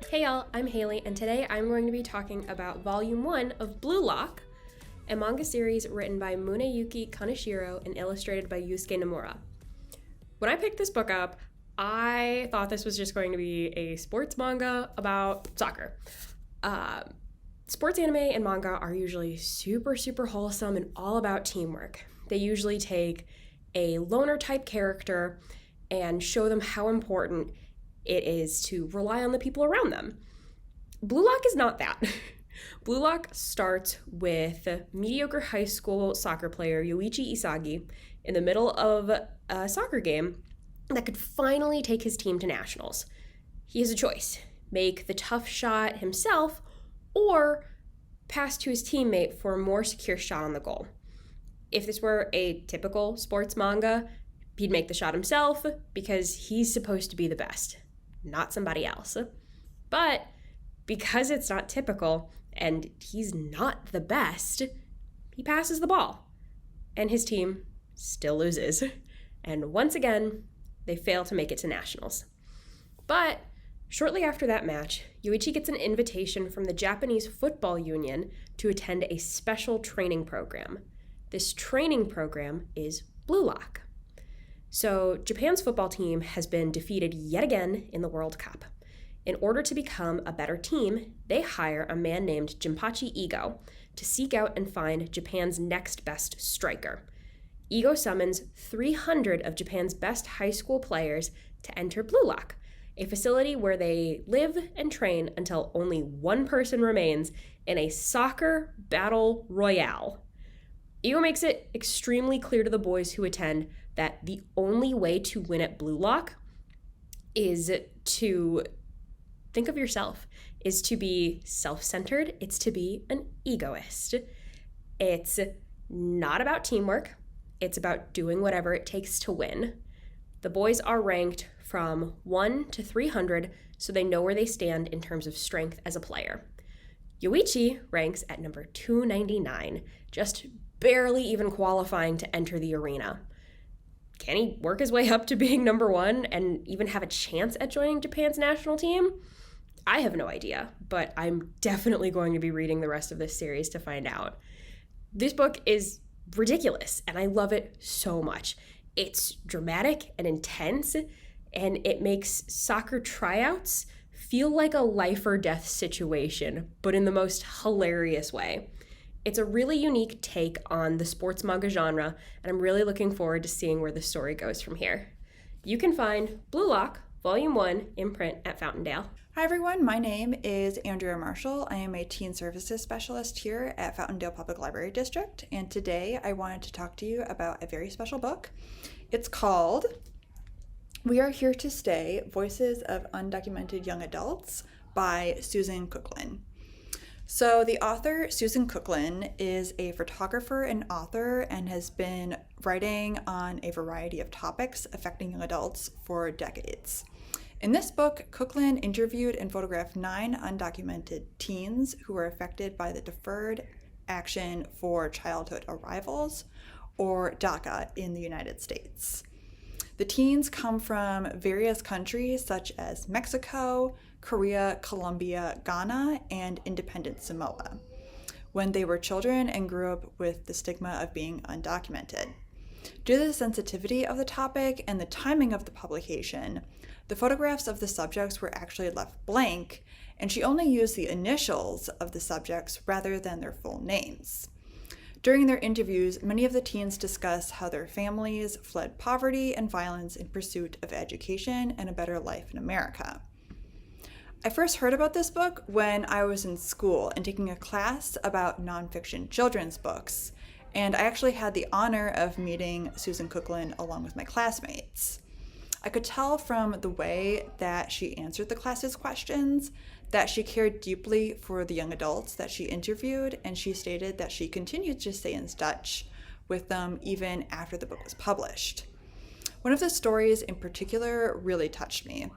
Hey y'all, I'm Haley, and today I'm going to be talking about Volume 1 of Blue Lock, a manga series written by Muneyuki Kaneshiro and illustrated by Yusuke Nomura. When I picked this book up, I thought this was just going to be a sports manga about soccer. Sports anime and manga are usually super wholesome and all about teamwork. They usually take a loner type character and show them how important it is to rely on the people around them. Blue Lock is not that. Blue Lock starts with mediocre high school soccer player Yoichi Isagi in the middle of a soccer game that could finally take his team to nationals. He has a choice: make the tough shot himself or pass to his teammate for a more secure shot on the goal. If this were a typical sports manga, he'd make the shot himself because he's supposed to be the best, not somebody else. But because it's not typical and he's not the best, he passes the ball and his team still loses. And once again, they fail to make it to nationals. But shortly after that match, Yoichi gets an invitation from the Japanese Football Union to attend a special training program. This training program is Blue Lock. So Japan's football team has been defeated yet again in the World Cup. In order to become a better team, they hire a man named Jinpachi Ego to seek out and find Japan's next best striker. Ego summons 300 of Japan's best high school players to enter Blue Lock, a facility where they live and train until only one person remains in a soccer battle royale. Ego makes it extremely clear to the boys who attend that the only way to win at Blue Lock is to think of yourself, is to be self-centered, it's to be an egoist. It's not about teamwork, it's about doing whatever it takes to win. The boys are ranked from 1 to 300, so they know where they stand in terms of strength as a player. Yoichi ranks at number 299, just barely even qualifying to enter the arena. Can he work his way up to being number 1 and even have a chance at joining Japan's national team? I have no idea, but I'm definitely going to be reading the rest of this series to find out. This book is ridiculous, and I love it so much. It's dramatic and intense, and it makes soccer tryouts feel like a life or death situation, but in the most hilarious way. It's a really unique take on the sports manga genre, and I'm really looking forward to seeing where the story goes from here. You can find Blue Lock, Volume 1, in print at Fountaindale. Hi everyone, my name is Andrea Marshall. I am a teen services specialist here at Fountaindale Public Library District, and today I wanted to talk to you about a very special book. It's called We Are Here to Stay: Voices of Undocumented Young Adults by Susan Cooklin. So the author, Susan Cooklin, is a photographer and author and has been writing on a variety of topics affecting young adults for decades. In this book, Cooklin interviewed and photographed 9 undocumented teens who were affected by the Deferred Action for Childhood Arrivals, or DACA, in the United States. The teens come from various countries such as Mexico, Korea, Colombia, Ghana, and independent Samoa, when they were children and grew up with the stigma of being undocumented. Due to the sensitivity of the topic and the timing of the publication, the photographs of the subjects were actually left blank, and she only used the initials of the subjects rather than their full names. During their interviews, many of the teens discuss how their families fled poverty and violence in pursuit of education and a better life in America. I first heard about this book when I was in school and taking a class about nonfiction children's books, and I actually had the honor of meeting Susan Cooklin along with my classmates. I could tell from the way that she answered the class's questions that she cared deeply for the young adults that she interviewed, and she stated that she continued to stay in touch with them even after the book was published. One of the stories in particular really touched me.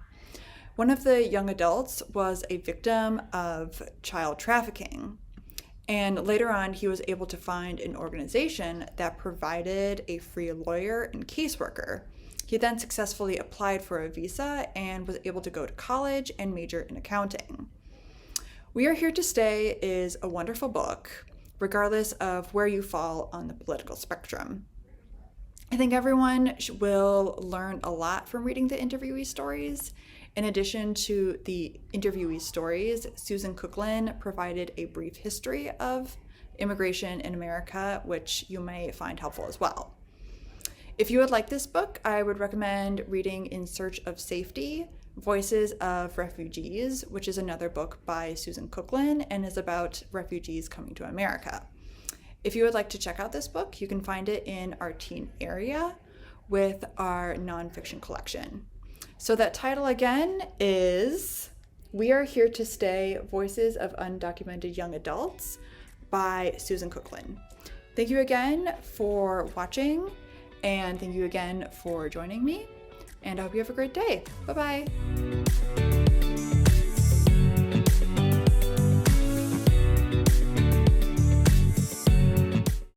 One of the young adults was a victim of child trafficking, and later on he was able to find an organization that provided a free lawyer and caseworker. He then successfully applied for a visa and was able to go to college and major in accounting. We Are Here to Stay is a wonderful book, regardless of where you fall on the political spectrum. I think everyone will learn a lot from reading the interviewee stories. In addition to the interviewee stories, Susan Cooklin provided a brief history of immigration in America, which you may find helpful as well. If you would like this book, I would recommend reading In Search of Safety, Voices of Refugees, which is another book by Susan Cooklin and is about refugees coming to America. If you would like to check out this book, you can find it in our teen area with our nonfiction collection. So that title again is We Are Here to Stay, Voices of Undocumented Young Adults by Susan Cooklin. Thank you again for watching, and thank you again for joining me, and I hope you have a great day. Bye-bye.